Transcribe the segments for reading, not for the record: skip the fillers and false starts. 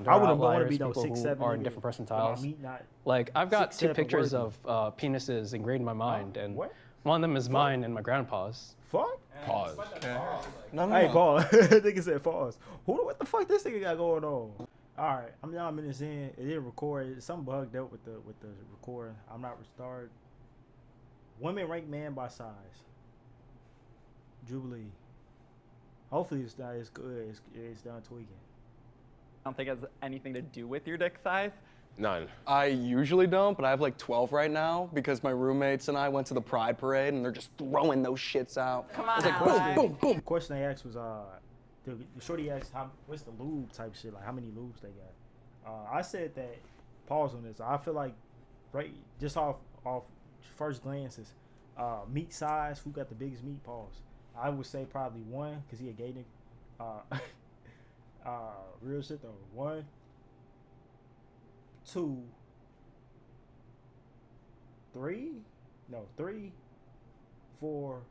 I wouldn't want to outliers, be no people 6'7" who are in nigga. different My percentiles. meat not Like, I've got 2 6'7" pictures worthy. of penises ingrained in my mind, and What? one of them is mine and my grandpa's. Fuck? Pause. Okay. No, Hey, no. pause. Nigga said pause. What the fuck this nigga got going on? All right, I'm 9 minutes in. It didn't record. Something bugged out with the recording. I'm not restored. Women rank man by size. Jubilee. Hopefully it's not as good. It's done tweaking. I don't think it has anything to do with your dick size. None. I usually don't, but I have like 12 right now because my roommates and I went to the Pride Parade and they're just throwing those shits out. Come on, It's like now. boom, boom, boom. The question they asked was the shorty asked what's the lube type shit, like how many lubes they got. I said that, pause on this. I feel like right just off first glances, meat size, who got the biggest meat? Pause. I would say probably 1 because he a gay nigga. Real shit though. 1, 2, 3, 4,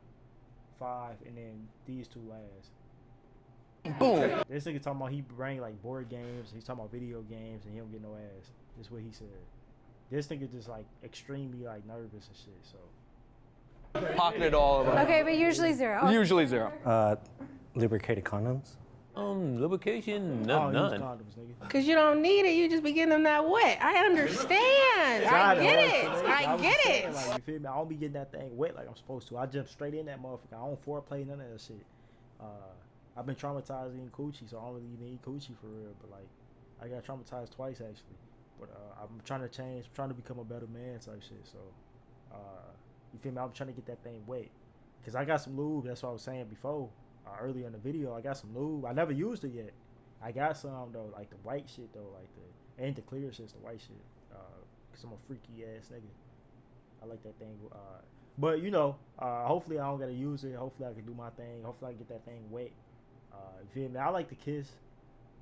5, and then these 2 last. Boom. This nigga talking about he bring like board games, he's talking about video games, and he don't get no ass. That's what he said. This nigga just like extremely like nervous and shit. So Pocketed all of them. Okay, but usually 0. Usually 0. Lubricated condoms. Lubrication, I don't none. use condoms, nigga. Cause you don't need it, you just be getting them that wet. I understand. I get it. I was get just it. saying, like, you feel me? I don't be getting that thing wet like I'm supposed to. I jump straight in that motherfucker. I don't foreplay none of that shit. I've been traumatized eating coochie, so I don't really even eat coochie for real. But like, I got traumatized twice actually. But I'm trying to change, I'm trying to become a better man type shit. So, you feel me? I'm trying to get that thing wet. Cause I got some lube. That's what I was saying before. Earlier in the video, I got some lube. I never used it yet. I got some though, like the white shit though, like ain't the clear shit, it's the white shit. Cause I'm a freaky ass nigga. I like that thing. But you know, hopefully I don't gotta use it. Hopefully I can do my thing. Hopefully I can get that thing wet. You feel me? I like to kiss.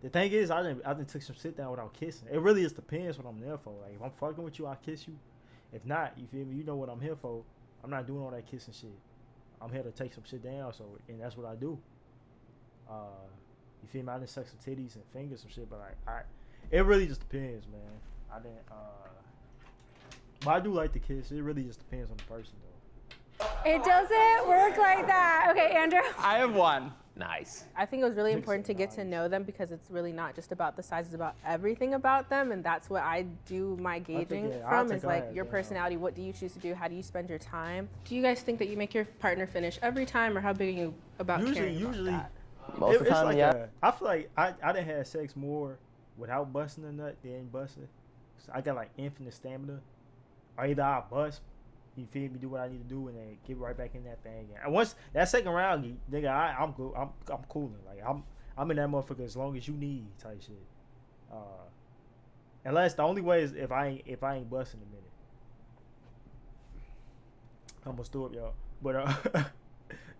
The thing is, I didn't took some sit down without kissing. It really just depends what I'm there for. Like if I'm fucking with you, I'll kiss you. If not, you feel me? You know what I'm here for. I'm not doing all that kissing shit. I'm here to take some shit down, and that's what I do. You feel me? I didn't suck some titties and fingers and shit, but it really just depends, man. I didn't, but I do like to kiss. It really just depends on the person, though. It doesn't work like that. Okay, Andrew. I have 1. Nice. I think it was really important to get to know them because it's really not just about the size, it's about everything about them, and that's what I do my gauging from is like your personality. What do you choose to do? How do you spend your time? Do you guys think that you make your partner finish every time, or how big are you about caring about that? Most of the time, like yeah. I feel like I done had sex more without busting a nut than busting. So I got like infinite stamina. Or either I bust, you feel me, do what I need to do, and then get right back in that thing. And once that second round, nigga, I'm good. I'm cooling. Like I'm in that motherfucker as long as you need type shit. Unless the only way is if I ain't busting a minute. I'm gonna store up, y'all. But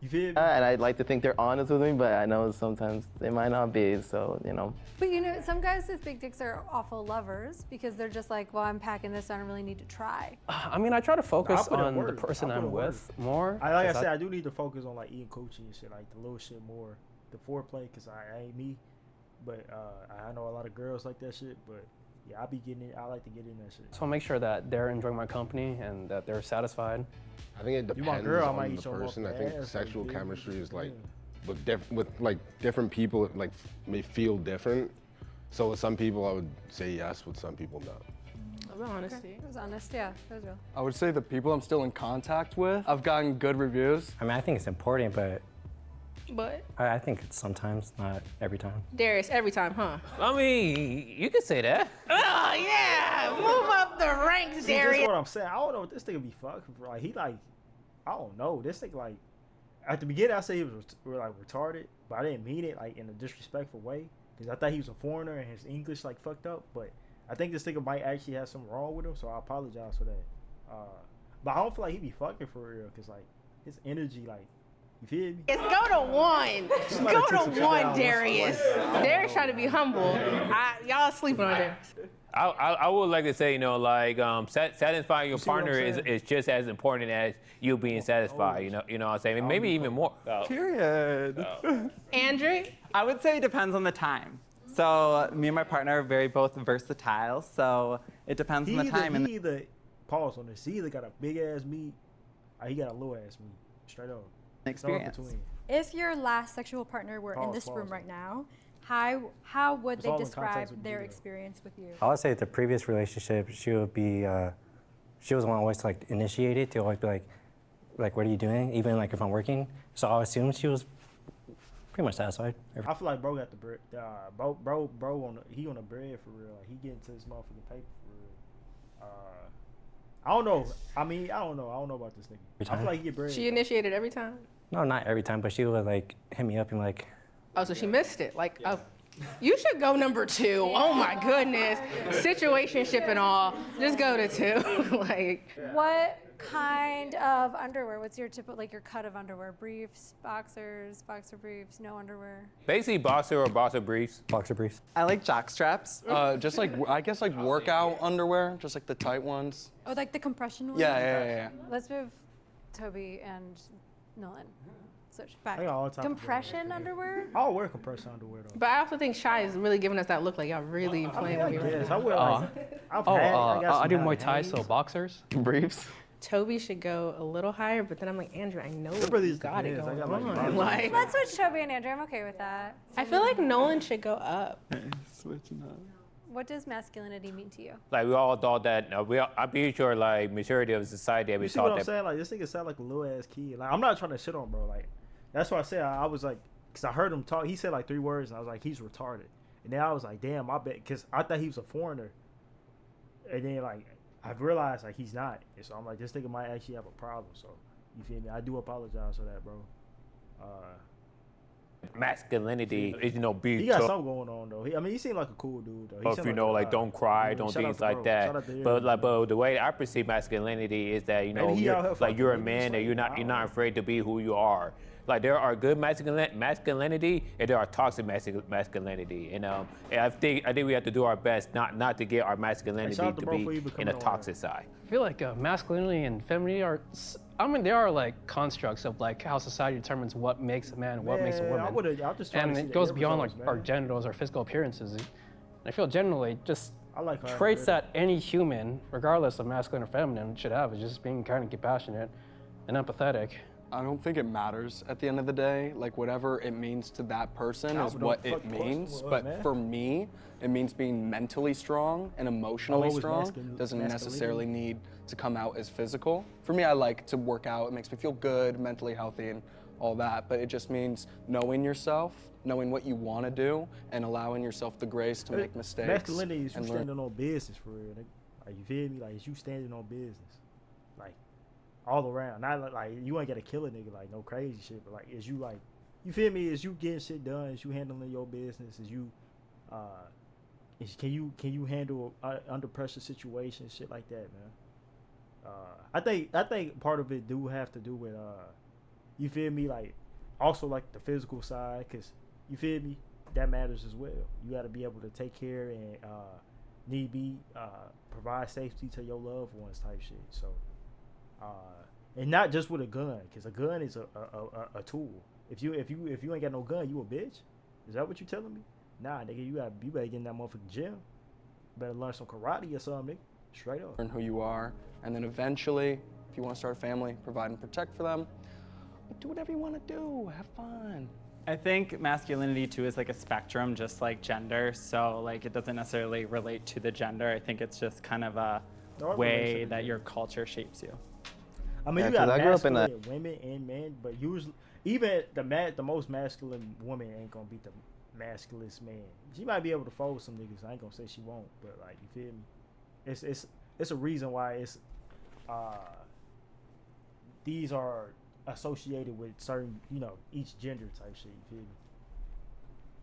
you feel me? And I'd like to think they're honest with me, but I know sometimes they might not be, so, you know. But you know, some guys with big dicks are awful lovers because they're just like, well, I'm packing this, so I don't really need to try. I mean, I try to focus put in on the work. person I put I'm in with more. Like I said, I do need to focus on like eating coochie and shit, like the little shit more, the foreplay, cause I ain't me, but I know a lot of girls like that shit. But yeah, I like to get in that shit. So I'll make sure that they're enjoying my company and that they're satisfied. I think it depends my girl, I might on eat the some off person. the I think ass, sexual like, chemistry is like, yeah. with like different people, it like may feel different. So with some people, I would say yes. With some people, no. Honesty. It was honest, yeah, it was real. I would say the people I'm still in contact with, I've gotten good reviews. I mean, I think it's important, but But I think it's sometimes, not every time. Darius, every time, huh? I mean, you could say that. Oh yeah, move up the ranks, See, Darius. that's what I'm saying. I don't know what this nigga be fucking for. Like, he like, I don't know. This nigga like, at the beginning I said he was like retarded, but I didn't mean it like in a disrespectful way. Cause I thought he was a foreigner and his English like fucked up. But I think this nigga might actually have something wrong with him, so I apologize for that. But I don't feel like he be fucking for real, cause like his energy, like, you feel me? Yes, go to 1. Go to 1, Darius. Darius trying to be humble. Y'all sleeping on Darius. I would like to say, you know, like satisfying your see what I'm partner saying? is just as important as you being satisfied. You know what I'm saying? Maybe even more. Period. Andrew? I would say it depends on the time. So me and my partner are very both versatile. So it depends on the time. He either pause on this. He either got a big ass meat, or he got a little ass meat. Straight up. Experience. Between. If your last sexual partner were in this room right now, how would they describe their experience with you? I would say the previous relationship, she would be, she was one always to like initiate it, to always be like, what are you doing? Even like if I'm working. So I assume she was pretty much satisfied. I feel like bro got the bread. Bro he on the bread for real. Like he getting to this motherfucking paper for real. I don't know. I mean, I don't know. I don't know about this nigga. I feel like he get bread. She initiated every time? No, not every time, but she would like hit me up and like. Oh, so she missed it. Like, oh, you should go number 2. Oh my goodness. Situationship and all. Just go to 2. Like. What kind of underwear? What's your typical, like your cut of underwear? Briefs, boxers, boxer briefs, no underwear? Basically boxer or boxer briefs. Boxer briefs. I like jock straps. Just like, I guess like workout underwear, just like the tight ones. Oh, like the compression ones? Yeah. Let's move Toby and Nolan. Switch I back. got all types of Compression underwear? I'll wear compression underwear though. But I also think Shy is really giving us that look like y'all really playing with me. Yes, I wear like. I do Muay Thai, so boxers. Briefs. Toby should go a little higher, but then I'm like, Andrew, I know brother you is got it the best. I going got, like, on. Like, Let's switch Toby and Andrew. I'm okay with that. I feel like Nolan should go up. Switching up. What does masculinity mean to you? Like we all thought that. I'm pretty sure like majority of society we You see thought what I'm that. saying? Like this nigga sound like a little ass kid. Like I'm not trying to shit on bro. Like that's why I said I was like, cause I heard him talk. He said like 3 words, and I was like, he's retarded. And then I was like, damn, I bet, cause I thought he was a foreigner. And then like I've realized like he's not. And so I'm like, this nigga might actually have a problem. So you feel me? I do apologize for that, bro. Masculinity is be He got tough. something going on though. He seemed like a cool dude though. He Or if seemed you like know, a, like don't cry, don't shout out things to like bro. that. Shout out to But everybody. the way I perceive masculinity is that Maybe he out here fucking you're a with man me, and so you're I not don't know. afraid to be who you are. Like there are good masculinity and there are toxic masculinity. And I think we have to do our best not to get our masculinity shout out to to bro for be even in a coming on toxic side. I feel like masculinity and femininity are, they are like constructs of like how society determines what makes a man and what makes a woman. I'm just trying And to see it the goes end beyond results, like our man. genitals, our physical appearances. And I feel generally just I like how traits I'm that any human, regardless of masculine or feminine, should have is just being kind and compassionate and empathetic. I don't think it matters at the end of the day. Like whatever it means to that person Nah, is but what don't it fuck question means. what, But man. for me, it means being mentally strong and emotionally always strong. Doesn't masculinity. necessarily need to come out as physical. For me, I like to work out. It makes me feel good, mentally healthy, and all that. But it just means knowing yourself, knowing what you want to do, and allowing yourself the grace to make mistakes. Masculinity is you and learn. standing on business for real. Like you feel me? Like it's you standing on business, like all around. Not like you ain't gotta kill a nigga like no crazy shit, but like is you like you feel me? Is you getting shit done? Is you handling your business? Is you can you handle under pressure situations, shit like that, man? I think part of it do have to do with you feel me, like also like the physical side, cause you feel me, that matters as well. You got to be able to take care and need be provide safety to your loved ones type shit. So and not just with a gun, cause a gun is a tool. If you ain't got no gun, you a bitch. Is that what you telling me? Nah, nigga, you better get in that motherfucking gym. Better learn some karate or something, nigga. Straight up. Learn who you are, and then eventually, if you want to start a family, provide and protect for them. But do whatever you want to do. Have fun. I think masculinity too is like a spectrum, just like gender. So like it doesn't necessarily relate to the gender. I think it's just kind of a way that your culture shapes you. I mean, Yeah, you got 'cause I grew up in masculine women and men, but usually even the most masculine woman ain't gonna beat the masculine man. She might be able to fold some niggas. I ain't gonna say she won't, but like you feel me? It's a reason why it's these are associated with certain, each gender type shit. You feel me?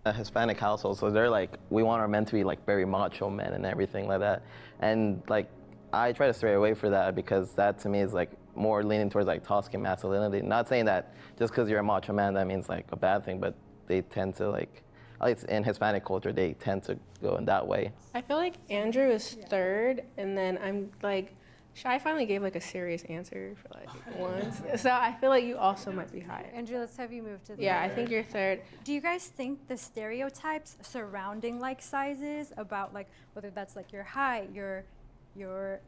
A Hispanic household, so they're like, we want our men to be like very macho men and everything like that. And like, I try to stray away from that because that to me is like more leaning towards like toxic masculinity. Not saying that just because you're a macho man that means like a bad thing, but they tend to like, at least in Hispanic culture, they tend to go in that way. I feel like Andrew is third, and then I'm like Shy finally gave like a serious answer for like once. So I feel like you also might be higher. Andrew, let's have you move to the Yeah, I think you're third. Do you guys think the stereotypes surrounding like sizes about like whether that's like your height, your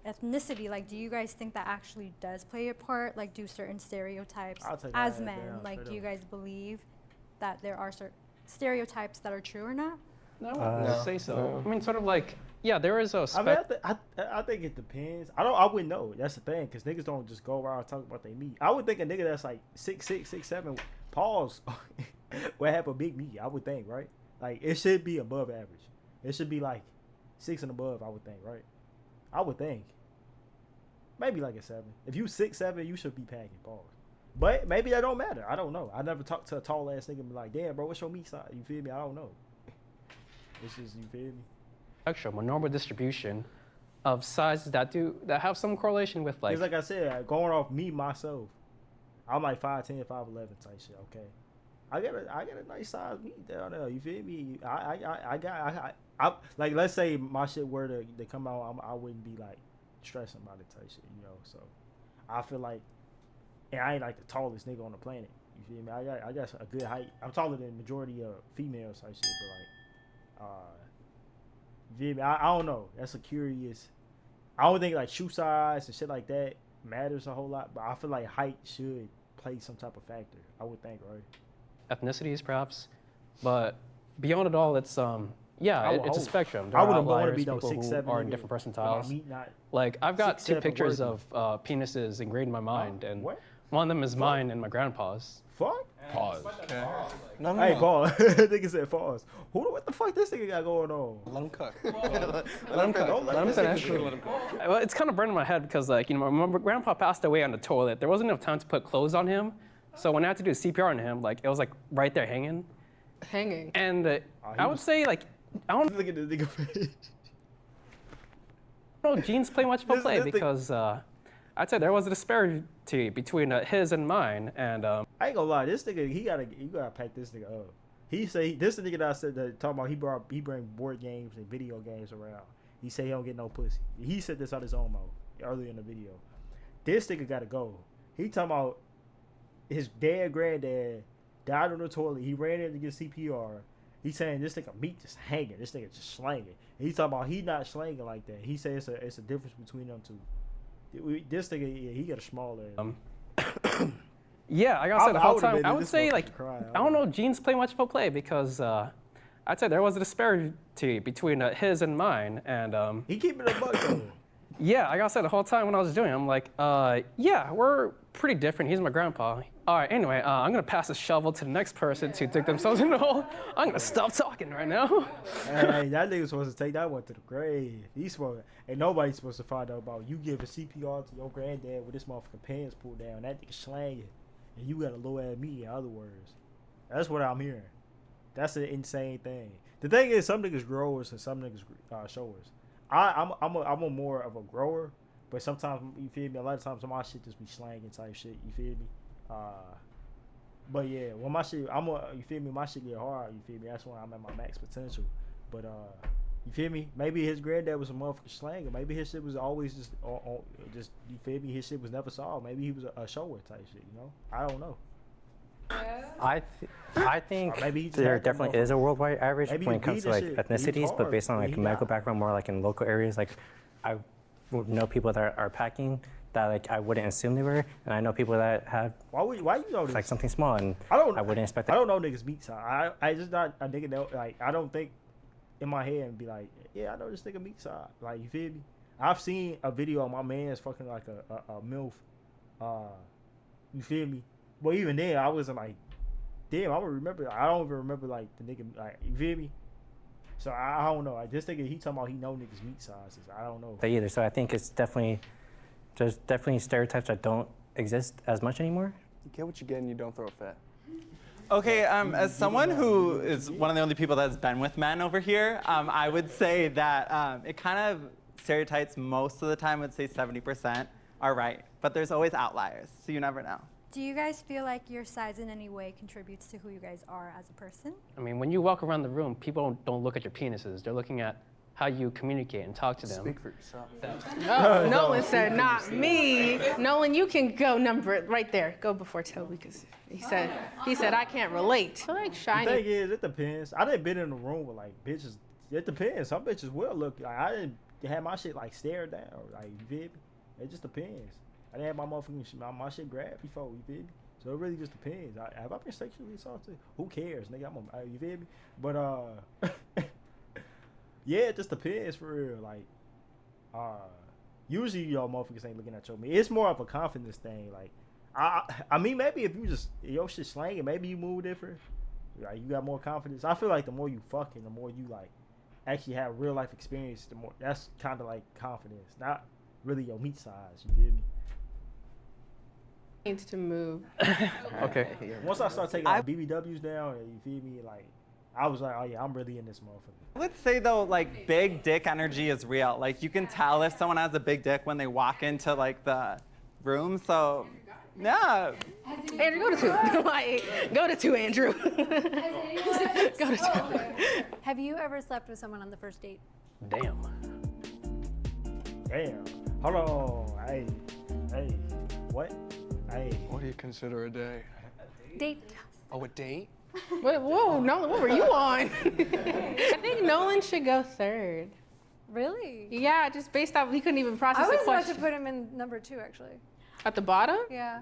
ethnicity, like do you guys think that actually does play a part? Like do certain stereotypes as men, like do you guys believe that there are certain stereotypes that are true or not? No, I wouldn't say so. I mean, sort of like, yeah, there is a I think it depends. I wouldn't know. That's the thing, because niggas don't just go around talking about their meat. I would think a nigga that's like 6'6", 6'7", pause, would have a big meat. I would think, right? Like it should be above average. It should be like 6 and above. I would think, right? I would think. Maybe like a 7. If you 6'7", you should be packing. Pause. But maybe that don't matter. I don't know. I never talked to a tall ass nigga and be like, damn, bro, what's your meat size? You feel me? I don't know. It's just, you feel me? Spectrum, a normal distribution of sizes that have some correlation with like. Because like I said, going off me myself, I'm like 5'10", 5'11" type shit. Okay, I got a nice size meat down there. You feel me? I like, let's say my shit were to come out, I wouldn't be like stressing about it type shit. You know, so I feel like, and I ain't like the tallest nigga on the planet. You feel me? I got a good height. I'm taller than the majority of females type shit, but like. You feel me? I don't know. That's a curious. I don't think like shoe size and shit like that matters a whole lot, but I feel like height should play some type of factor. I would think, right? Ethnicities, perhaps, but beyond it all, it's it's a spectrum. There I are wouldn't want to outliers, be no people 6'7" who are in different percentiles. Not Like I've got 2 6'7" pictures worthy. of penises ingrained in my mind, and what? one of them is mine and my grandpa's. Fuck? Pause. Okay. No. Hey, pause. Nigga said pause. What the fuck this nigga got going on? Let him cook. Let him cook. Let him finish. Well, it's kind of burned in my head because, like, you know, my grandpa passed away on the toilet. There wasn't enough time to put clothes on him, so when I had to do CPR on him, like, it was like right there hanging. Hanging. And I would say, like, I don't Look at this nigga face. know genes play much of a play because I'd say there was a disparity between his and mine, and I ain't gonna lie, this nigga, you gotta pack this nigga up. He say this the nigga that I said that talking about he bring board games and video games around. He say he don't get no pussy. He said this out his own mouth earlier in the video. This nigga gotta go. He talking about his granddad died on the toilet. He ran in to get CPR. He saying this nigga meat just hanging. This nigga just slanging. And he talking about he not slanging like that. He say it's a difference between them two. This nigga, yeah, he got a smaller. Yeah, like I said the whole time, I would say, like, I don't know genes play much of a play because I'd say there was a disparity between his and mine, and he keeping it a buck though. Yeah, like I said the whole time when I was doing it, I'm like, yeah, we're pretty different. He's my grandpa. All right, anyway, I'm gonna pass the shovel to the next person to dig themselves in the hole. I'm gonna stop talking right now. Hey, that nigga's supposed to take that one to the grave. He's supposed, and nobody's supposed to find out about you giving CPR to your granddad with this motherfucking pants pulled down. That nigga slanging, and you got a low ass meat. In other words, that's what I'm hearing. That's an insane thing. The thing is, some niggas growers and some niggas showers. I'm a more of a grower, but sometimes you feel me. A lot of times my shit just be slanging type shit. You feel me? But yeah, when my shit, you feel me? My shit get hard. You feel me? That's when I'm at my max potential. But you feel me? Maybe his granddad was a motherfucking slanger. Maybe his shit was always just you feel me? His shit was never solved. Maybe he was a shower type shit. You know? I don't know. I think there definitely is a worldwide average when it comes to like ethnicities, but based on like medical background, more like in local areas. Like I would know people that are packing that like I wouldn't assume they were, and I know people that have why you know this? Like something small, and I wouldn't expect that. I don't know niggas meat size. I just not a nigga that like I don't think in my head and be like, yeah, I know this nigga meat size. Like you feel me? I've seen a video of my man's fucking like a MILF. You feel me? But even then, I wasn't like, damn, I don't even remember like the nigga, like, you feel me? So I don't know. I just think he talking about he know niggas meat sizes. I don't know. Either. So I think there's definitely stereotypes that don't exist as much anymore. You get what you get and you don't throw a fit. Okay, as someone who is one of the only people that's been with men over here, I would say that it kind of stereotypes most of the time. I'd say 70% are right, but there's always outliers, so you never know. Do you guys feel like your size in any way contributes to who you guys are as a person? I mean, when you walk around the room, people don't look at your penises. They're looking at how you communicate and talk to them. Speak for yourself. Oh, Nolan said, not me. Nolan, you can go number right there. Go before Toby, because he said I can't relate. I like The shiny. thing is, it depends. I didn't been in a room with like bitches. It depends. Some bitches will look like I didn't have my shit like stared down. Like you feel me? It just depends. I didn't have my motherfucking my shit grabbed before. You feel me? So it really just depends. Have I been sexually assaulted? Who cares, nigga? You feel me? But yeah, it just depends for real. Like usually y'all motherfuckers ain't looking at your man. It's more of a confidence thing. Like I mean, maybe if you just your shit slanging, maybe you move different. Like you got more confidence. I feel like the more you fucking, the more you like actually have real life experience. The more that's kind of like confidence, not really your meat size. You feel me? Needs to move. Okay. Once I start taking like BBWs down, you feel me? Like I was like, oh yeah, I'm really in this motherfucker. I would say though, like big dick energy is real. Like you can tell if someone has a big dick when they walk into like the room. So yeah. Andrew, go to 2. Like, go to 2, Andrew. Go to 2. Have you ever slept with someone on the first date? Damn. Hold on. Hey. What? Hey. What do you consider a day? Date. Oh, a date? Wait, whoa, Nolan, what were you on? I think Nolan should go 3rd. Really? Yeah, just based off, he couldn't even process I the was about question. to put him in number 2, actually. At the bottom? Yeah.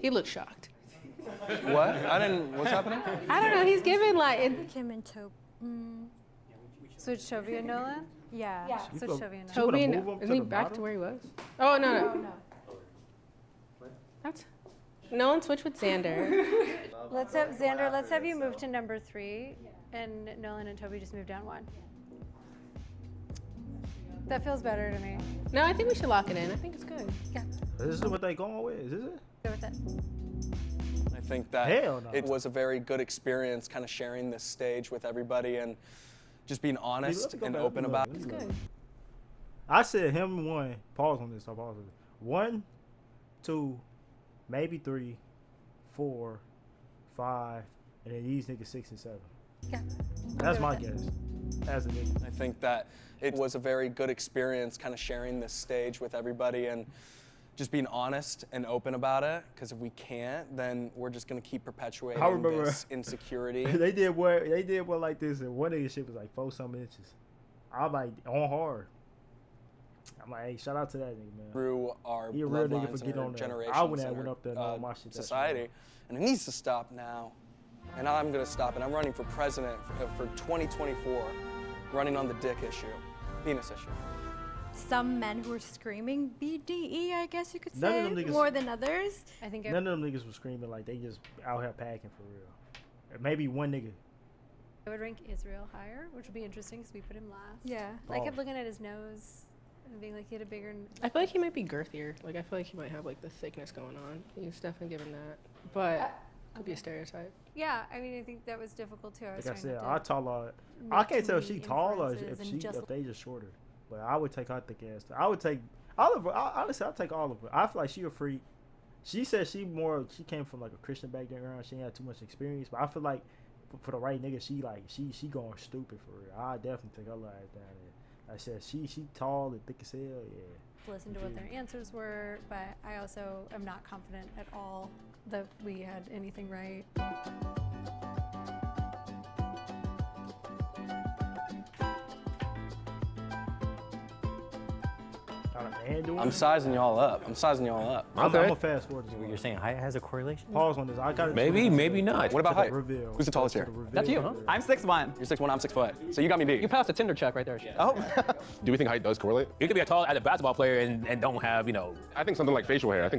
He looked shocked. What? What's happening? I don't know, he's giving like... Kim and Toby. Switch Toby and Nolan? Yeah. Switch Toby and Nolan. Toby, move him to isn't he the back bottom? to where he was? Oh, no. That's... Nolan switch with Xander. Let's have Xander. Let's have you move to number 3, and Nolan and Toby just move down 1. That feels better to me. No, I think we should lock it in. I think it's good. Yeah. This is what they going with. Is it? Go with it. I think that Hell no. it was a very good experience kind of sharing this stage with everybody and just being honest and open about it. It's good. I said him 1. Pause on this. Pause on this. 1, 2, maybe 3, 4, 5, and then these niggas 6 and 7. Yeah. That's my guess. As a nigga. I think that it was a very good experience kind of sharing this stage with everybody and just being honest and open about it, because if we can't, then we're just gonna keep perpetuating this insecurity. they did one like this, and one nigga shit was like 4-some inches. I'm like on hard. I'm like, hey, shout out to that nigga, man. Through our He a real nigga bloodlines for and getting our on there. generations I went and went our, up there and all my shit. society, and it needs to stop now. And I'm gonna stop it. I'm running for president for 2024, running on the dick issue, penis issue. Some men who are screaming BDE, I guess you could None say, of them niggas- more than others. I think None of them niggas was screaming like they just out here packing for real. Maybe one nigga. I would rank Israel higher, which would be interesting because we put him last. Yeah. I kept looking at his nose and being like he had a bigger. I feel like he might be girthier. Like, I feel like he might have like the thickness going on. He's definitely given that. But could be a stereotype. Yeah, I mean, I think that was difficult too. Like I said, I can't tell if she tall or if they just shorter. But I would take her thick ass. I would take all of her. Honestly, I'll take all of her. I feel like she a freak. She said she came from like a Christian background. She ain't had too much experience. But I feel like for the right nigga, she going stupid for real. I definitely take her ass down there. I said she tall and thick as hell. Yeah. Listen to what their answers were, but I also am not confident at all that we had anything right. I'm sizing y'all up. I'm I'm gonna fast forward. You're saying height has a correlation? Pause on this. I got Maybe not. What about height? Reveal. Who's the tallest here? That's you, huh? I'm 6'1". You're 6'1", I'm 6 foot. So you got me beat. You passed a Tinder check right there. Oh. Do we think height does correlate? You could be a tall as a basketball player and don't have, I think something like facial hair.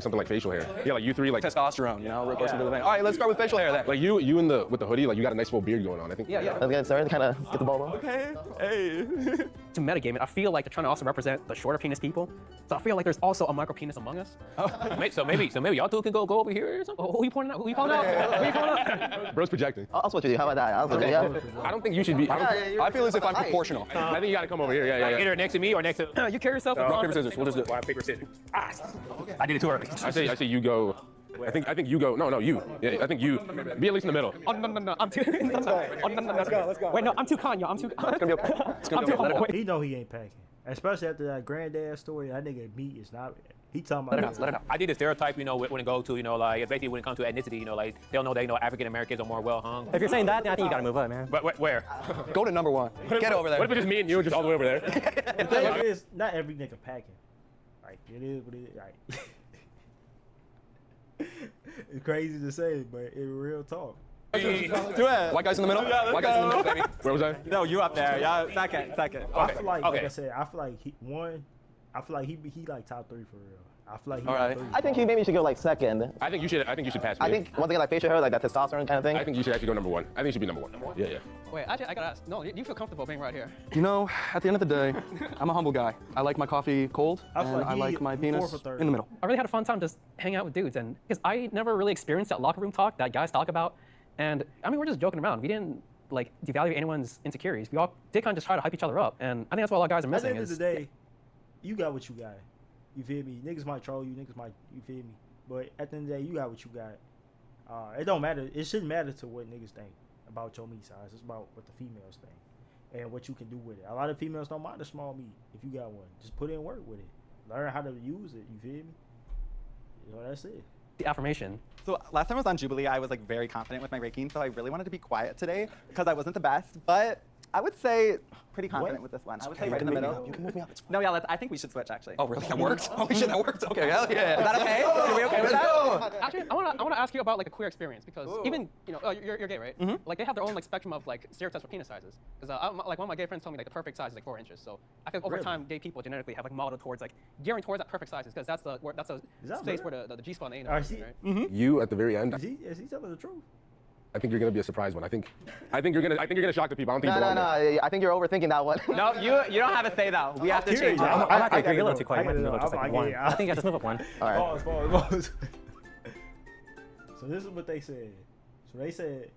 Yeah, like you three, like Testosterone, real close to the thing. All right, let's start with facial hair then. like you with the hoodie, like you got a nice full beard going on. I think. Yeah. Let's get started. Kind of get the ball rolling. Okay. Hey. To metagame it, I feel like they're trying to also represent the shorter penis people. So I feel like there's also a micro penis among us. so maybe y'all two can go over here or something. Oh, who you pointing out? Who you calling out? Bro's projecting. I'll switch with you. How about that? I'll switch with you. I don't think you should be. I feel as if I'm proportional. I think you gotta come over here. Yeah. Either next to me or next to. You carry yourself. Rock, paper, scissors. We'll just do it. Rock, paper, scissors. I did it too early. I say you go I think you go. No, you. Yeah, I think you. Be at least in the middle. Oh no, I'm too. Oh no. Let's go. Wait, no, I'm too Kanye. I'm too. It's gonna be okay. It's gonna I'm be too okay. humble. He know he ain't packing, especially after that granddad story. That nigga meat is not. He talking about. Let it out. I did the stereotype, when it go to, like, it's basically when it comes to ethnicity, like, they'll know that, African Americans are more well hung. If you're saying that, then I think you gotta move up, man. But where? Go to number 1. Get over there. What if it's just me and you just all the way over there? The thing is, not every nigga packing. Like, it is what it is. Like, it's crazy to say, but it's real talk. Do it. White guys in the middle. White guys in the middle, baby. Where was I? No, you up there. Yeah, second. I feel like okay. I said, I feel like he like top 3 for real. I feel like he All right. top 3. I think he maybe should go like second. I think you should pass me. I think once again like facial hair, like that testosterone kind of thing. I think you should actually go number 1. I think you should be number 1. Yeah. Wait, actually, I gotta ask. No, you feel comfortable being right here. You know, at the end of the day, I'm a humble guy. I like my coffee cold, I feel and like I like my he penis 4th or 3rd. in the middle. I really had a fun time just hanging out with dudes, and because I never really experienced that locker room talk that guys talk about, and I mean we're just joking around. We didn't like devalue anyone's insecurities. We all did kind of just try to hype each other up, and I think that's what a lot of guys are At missing. the end of the day, you got what you got. You feel me? Niggas might troll you. Niggas might, you feel me? But at the end of the day, you got what you got. It don't matter. It shouldn't matter to what niggas think about your meat size. It's about what the females think and what you can do with it. A lot of females don't mind a small meat if you got one. Just put in work with it. Learn how to use it. You feel me? That's it. The affirmation. So last time I was on Jubilee, I was like very confident with my ranking, so I really wanted to be quiet today because I wasn't the best. But I would say pretty confident with this one. I would say right in the middle. You can move me up. It's fine. No, yeah, I think we should switch actually. Oh, really? That worked? Holy shit, that worked. Okay, hell yeah. Is that okay? Are we okay with that? Actually, I wanna ask you about like a queer experience because even you're gay, right? Mm-hmm. Like they have their own like spectrum of like stereotypes for penis sizes. Because like one of my gay friends told me like the perfect size is like 4 inches. So I think over time gay people genetically have like modeled towards like gearing towards that perfect size because that's a space where the G spot and A Is he- right? You at the very end. Is he telling the truth? I think you're gonna be a surprise one. I think you're gonna shock the people. I don't think No, you belong there. I think you're overthinking that one. No, you don't have a say though. We have to change it. I'm not gonna agree a gotta little go. too quick. You might move up just like 1. I think I just move up 1. All right. Pause. So this is what they said. So they said,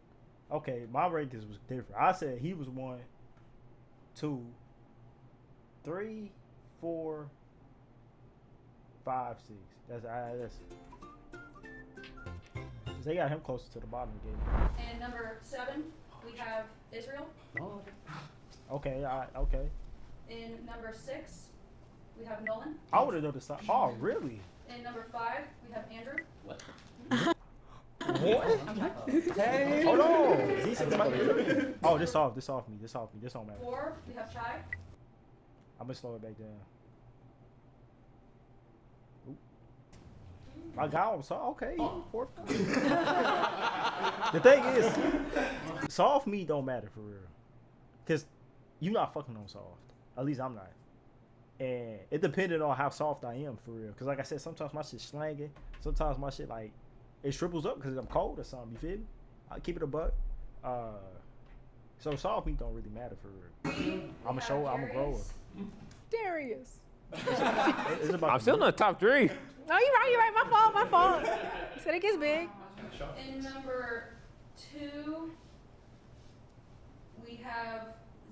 okay, my rankings was different. I said he was 1, 2, 3, 4, 5, 6. That's. They got him closer to the bottom again. And number 7, we have Israel. Okay, all right, okay. In number 6, we have Nolan. I would have known this. Oh, really? In number 5, we have Andrew. What? Hey. Hold on. Oh, this off me. This don't matter. 4, we have Chai. I'm gonna slow it back down. Oop. My God, okay. 4th. The thing is, soft meat don't matter for real, cause you not fucking on soft. At least I'm not. And it depended on how soft I am for real. Cause like I said, sometimes my shit slanging. Sometimes my shit like it shrivels up because I'm cold or something. You feel me? I keep it a buck. So soft meat don't really matter for real. I'm a grower. Darius. It's about I'm still in the top 3. No, you're right. My fault. You said it gets big. In number 2, we have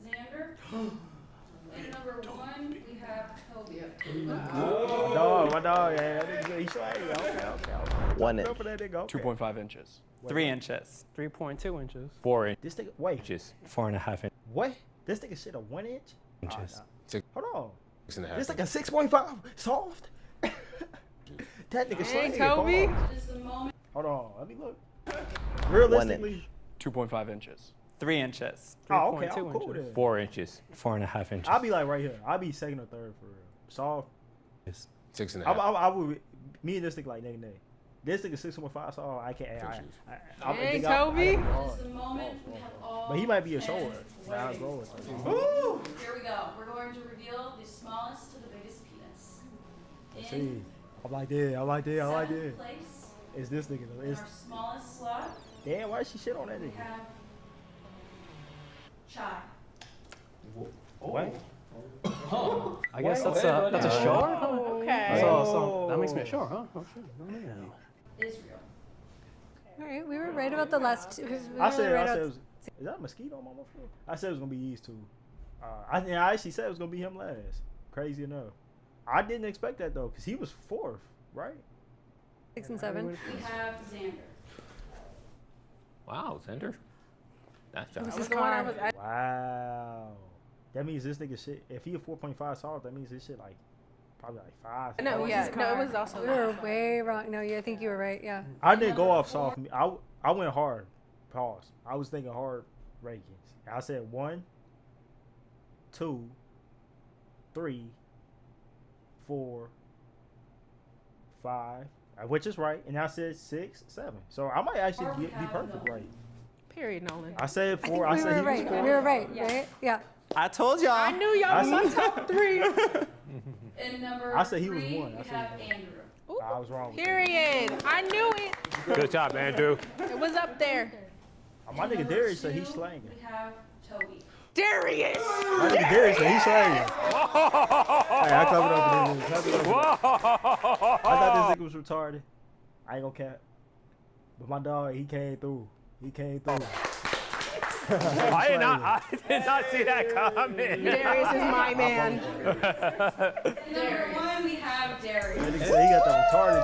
Xander. In number 1, we have Toby. My dog, yeah. He's right. Okay. 1 inch. 2.5 inches. 3 inches. 3.2 inches. 4 This nigga, wait. inches. 4.5 inches. What? This nigga shit a 1 inch? Inches. Hold on. 6.5. This like a 6.5 soft. That nigga Hey, slanging. Toby. It is the moment. Hold on. Let me look. Realistically. 2.5 inches. 3 inches. Oh, okay. 3.2 I'm cool inches. then. 4 inches. 4.5 inches. I'll be like right here. I'll be 2nd or 3rd for real. Soft. 6.5. I would. Me and this nigga like neck and neck. This nigga 6.5 soft. I can't. Hey, Toby. It is the moment we have all. But he might be a 10 shower. Nah, waiting. grower. Here we go. We're going to reveal the smallest to the biggest penis. See. In I'm like that. 7th place, It's this nigga though. in It's our smallest slot, damn. Why she shit on that we nigga? have Chai. What? I guess that's a shore. Okay. So that makes me a shore, huh? Oh shit. Oh, man. Israel. All right, we were right about the last two. I said it was, is that a mosquito on my floor? I said it was gonna be these two. I actually said it was gonna be him last. Crazy enough. I didn't expect that though, cause he was 4th, right? 6 and 7. We have Xander. Wow, Xander. That's It was a his car. Wow. That means this nigga shit. If he a 4.5 solid, that means this shit like probably like 5. No, yeah, no, it was also. We were way wrong. No, yeah, I think you were right. Yeah. I didn't go off soft. I went hard. Pause. I was thinking hard rankings. I said 1, 2, 3, 4, 5, which is right, and I said 6, 7. So I might actually be perfect right. Period, Nolan. I said 4. I think we were right. We were right, right? Yeah. I told y'all. I knew y'all was my top 3. And number I said he 3, was 1. we I said have he was Andrew. I was wrong. Period. I knew it. good job, Andrew. It was up there. My nigga Number Darius said 2, he's slanging. We have Toby. Darius. My nigga Darius said he's slanging. Hey, I clap it up for this. Clap it up for this. I thought this nigga was retarded. I ain't gonna cap. But my dog, he came through. He came through. I did not see that coming. Darius is my man. Number 1, we have Darius. That nigga said he got that retarded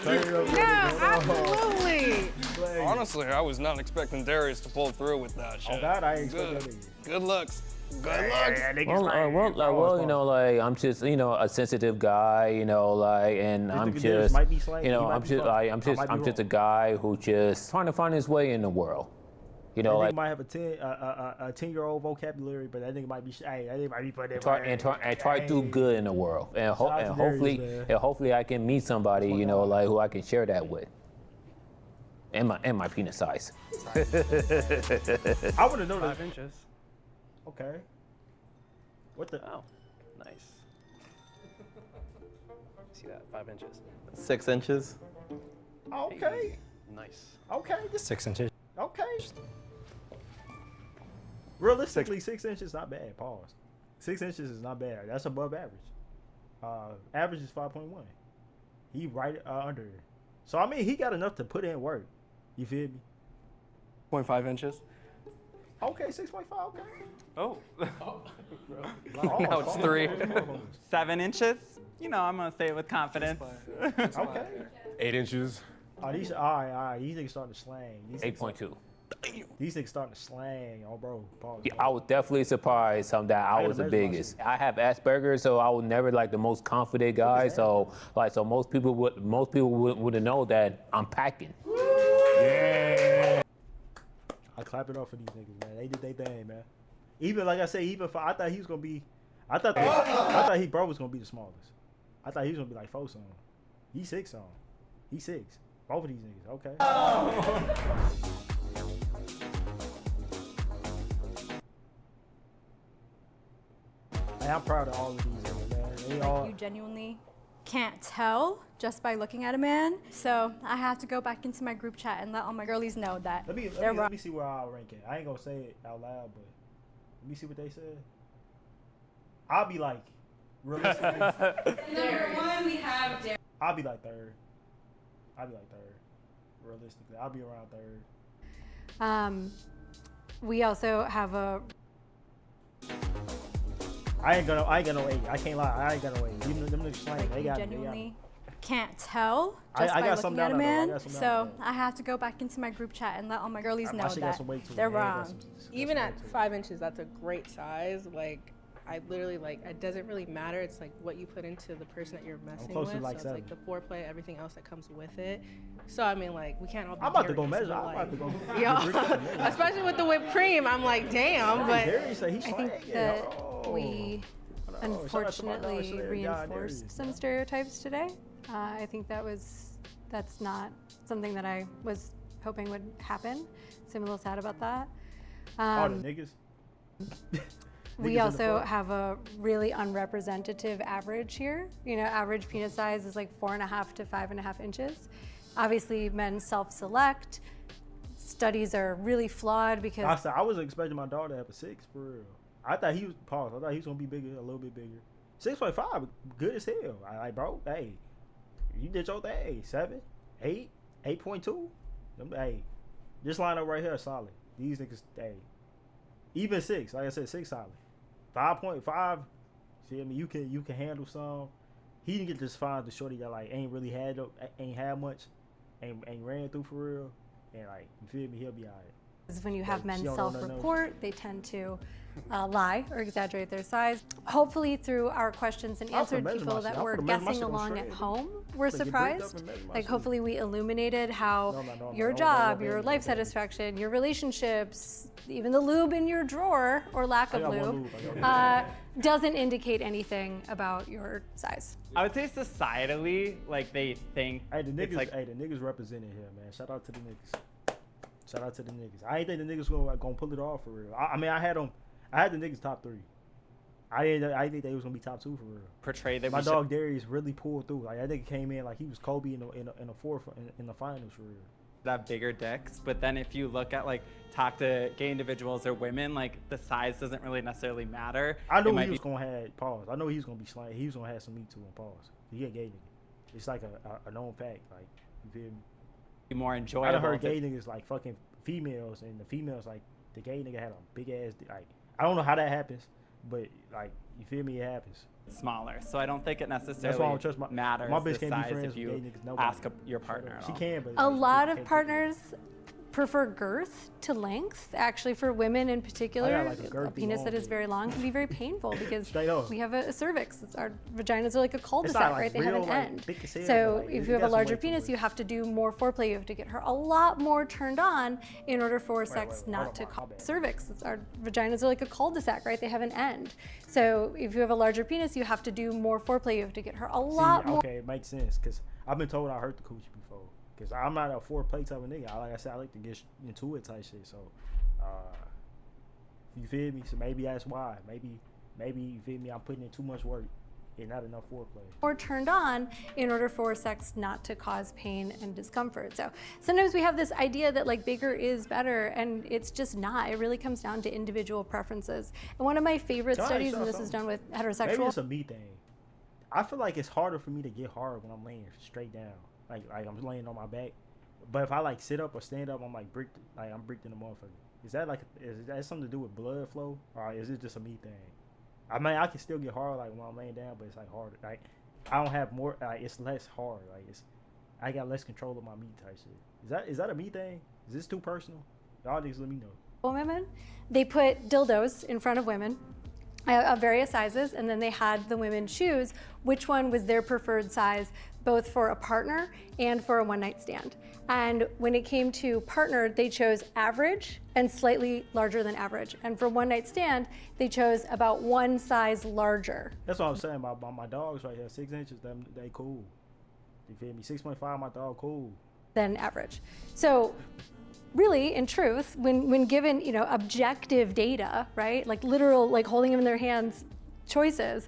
dude. Yeah, absolutely. Honestly, I was not expecting Darius to pull through with that shit. Oh God, I ain't expect that nigga. Good looks. Good looks. Well, you know, like I'm just, you know, a sensitive guy, you know, like, and I'm just, you know, I'm just a guy who just trying to find his way in the world. You know, that like nigga might have a 10-year-old vocabulary, but that nigga might be that nigga might be putting it try to do good in the world, and hopefully I can meet somebody, you know, like who I can share that with. And my penis size. I want to know 5 inches. Okay. What the? Oh, nice. See that? 5 inches. 6 inches. Okay. Hey, nice. Okay. 6 inches. Okay. Realistically, 6 inches not bad. Pause. 6 inches is not bad. That's above average. Average is 5.1. He right under it. So I mean, he got enough to put in work. You feel me? 0.5 inches. Okay, 6.5. Okay. Oh. Now it's 3. 7 inches. You know, I'm gonna say it with confidence. Okay. 8 inches. Oh, these all right. These niggas starting to slang. 8.2. These niggas starting to slang. Oh, bro. Pause. Yeah, I was definitely surprised that I was the biggest. I have Asperger's, so I was never like the most confident guy. So most people wouldn't know that I'm packing. Yeah. I clap it up for these niggas, man. They did their thing, man. Even like I say, I thought he was gonna be, I thought he bro was gonna be the smallest. I thought he was gonna be like 4 something. He's 6 something. He's 6. Both of these niggas. Okay. Hey, I'm proud of all of these niggas, man. They all. You genuinely can't tell just by looking at a man. So I have to go back into my group chat and let all my girlies know that Let me see where I'll rank it. I ain't gonna say it out loud, but let me see what they said. I'll be like, realistically. Number 1, we have Darius. I'll be like third. Realistically, I'll be around third. We also have a. I ain't got no 8. I can't lie. I ain't got no 8. Even them niggas slang. Like They you got genuinely can't tell just I by got some looking at a down there, though. I man. got some down So there. I have to go back into my group chat and let all my girlies know shit got that some weight to it. they're Yeah, it got wrong. some Even weight at to it. 5 inches, that's a great size. Like, I literally, like, it doesn't really matter. It's like what you put into the person that you're messing close to with. like so it's 7. like the foreplay, everything else that comes with it. So I mean, like, we can't all be I'm about to go Darius, measure. but, I'm about to go. yeah, especially with the whipped cream, I'm like, damn. But Darius said he's I slang. think that we Shout out to my dog, unfortunately Darius. reinforced some stereotypes today. I think that's not something that I was hoping would happen. So I'm a little sad about that. All the niggas. We Niggas in the also front. have a really unrepresentative average here. You know, average penis size is like 4.5 to 5.5 inches. Obviously, men self-select. Studies are really flawed because I was expecting my dog to have a 6 for real. I thought he was gonna be bigger, a little bit bigger. 6.5, good as hell. I like, bro. Hey, you did your thing. 7, 8, 8.2. Hey, this line up right here is solid. These niggas, hey, even 6. Like I said, 6 solid. 5.5. See, I mean, you can handle some. he didn't get to find the shorty that like ain't had much, ain't ran through for real, and like you feel me, he'll be alright. When you have men self-report, they tend to lie or exaggerate their size. Hopefully through our questions and answered, people that were guessing along at home were surprised. Like hopefully we illuminated how your job, your life satisfaction, your relationships, even the lube in your drawer or lack of lube, doesn't indicate anything about your size. I would say societally, like they think. Hey, the niggas represented here, man. Shout out to the niggas. Shout out to the niggas. I ain't think the niggas gonna pull it off for real. I mean, I had the niggas top 3. I didn't think they was gonna be top 2 for real. Portray that. My dog Darius really pulled through. Like that nigga came in like he was Kobe in the fourth in the finals for real. Have bigger dicks, but then if you look at like talk to gay individuals or women, like the size doesn't really necessarily matter. I knew he was gonna have pause. I know he was gonna be slang. He was gonna have some meat to him. Pause. He a gay nigga. It's like a known fact. Like you feel me? More enjoyable. I done heard gay niggas like fucking females, and the females like the gay nigga had a big ass like I don't know how that happens, but like you feel me, it happens. Smaller, so I don't think it necessarily That's why I don't trust matters. My bitch the can't size be friends if you with gay niggas. ask your partner. She can, but a lot of partners prefer girth to length. Actually, for women in particular, a penis that is very long can be very painful because we have a cervix. Our vaginas are like a cul-de-sac, right? They have an end. So if you have a larger penis, you have to do more foreplay. You have to get her a lot more turned on in order for sex not to cause cervix. Our vaginas are like a cul-de-sac, right? They have an end. So if you have a larger penis, you have to do more foreplay. You have to get her a lot more. Okay, it makes sense because I've been told I hurt the coochie before. Cause I'm not a foreplay type of nigga. Like I said, I like to get into it type shit. So, you feel me? So maybe that's why. Maybe you feel me? I'm putting in too much work and not enough foreplay. Or turned on in order for sex not to cause pain and discomfort. So sometimes we have this idea that like bigger is better, and it's just not. It really comes down to individual preferences. And one of my favorite studies, and this is done with heterosexual. Maybe it's a me thing. I feel like it's harder for me to get hard when I'm laying straight down. Like I'm laying on my back, but if I like sit up or stand up, I'm like bricked in the motherfucker. Is that something to do with blood flow, or is it just a me thing? I mean, I can still get hard like when I'm laying down, but it's like harder. Like I don't have more. Like it's less hard. Like I got less control of my meat type shit. Is that a me thing? Is this too personal? Y'all just let me know. Women, they put dildos in front of women of various sizes, and then they had the women choose which one was their preferred size, both for a partner and for a one-night stand. And when it came to partner, they chose average and slightly larger than average. And for one-night stand, they chose about one size larger. That's what I'm saying about my dogs right here. 6 inches, they cool. You feel me? 6.5, my dog cool. Than average. So really, in truth, when given, objective data, right, like literal, like holding them in their hands choices,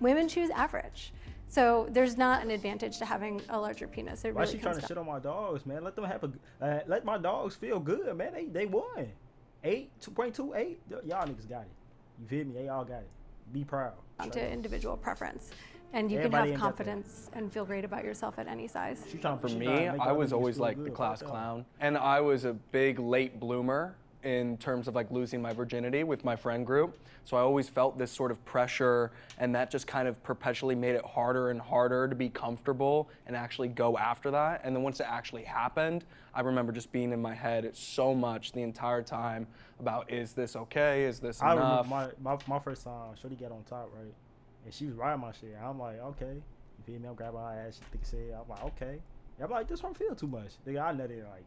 women choose average. So there's not an advantage to having a larger penis. It Why really she trying to shit on my dogs, man? Let them have let my dogs feel good, man. They won. 2.28. Y'all niggas got it. You feel me? They all got it. Be proud. To individual preference. And you can have confidence and feel great about yourself at any size. For me, I was always like the class clown. And I was a big late bloomer in terms of like losing my virginity with my friend group. So I always felt this sort of pressure, and that just kind of perpetually made it harder and harder to be comfortable and actually go after that. And then once it actually happened, I remember just being in my head so much the entire time about, is this okay? Is this enough? I remember my first time, Shorty got on top, right? And she was riding my shit. I'm like, okay. You feel me? I'm grabbing her ass. She think said, I'm like, okay. I'm like, this don't feel too much. Nigga, I nutted like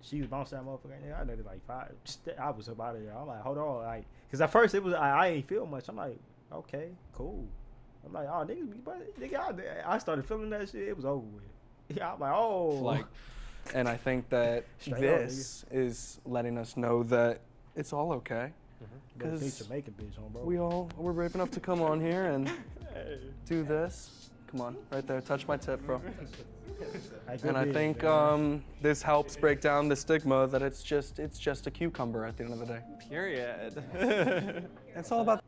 she was bouncing that motherfucker. Nigga, I nutted like 5. I was about it. I'm like, hold on, like, cause at first it was I ain't feel much. I'm like, okay, cool. I'm like, oh nigga, I started feeling that shit. It was over with. Yeah, I'm like, oh. And I think that this is letting us know that it's all okay. Because we're brave enough to come on here and do this. Come on, right there, touch my tip, bro. And I think this helps break down the stigma that it's just a cucumber at the end of the day. Period. It's all about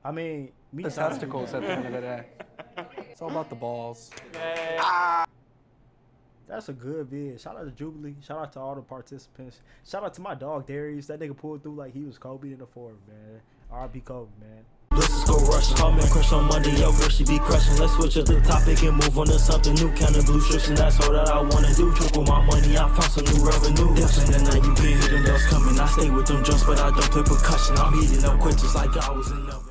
the testicles at the end of the day. It's all about the balls. That's a good vid. Shout out to Jubilee. Shout out to all the participants. Shout out to my dog Darius. That nigga pulled through like he was Kobe in the fourth, man. R.I.P. Kobe, man. let's go rushing. Call me crush on Monday, yo girl, she be crushing. Let's switch up the topic and move on to something new. Counting blue strips and that's all that I wanna do. Triple my money, I found some new revenue. Definitely the night you can hear them bells coming. I stay with them jumps, but I don't play percussion. I'm eating up quick just like I was in love.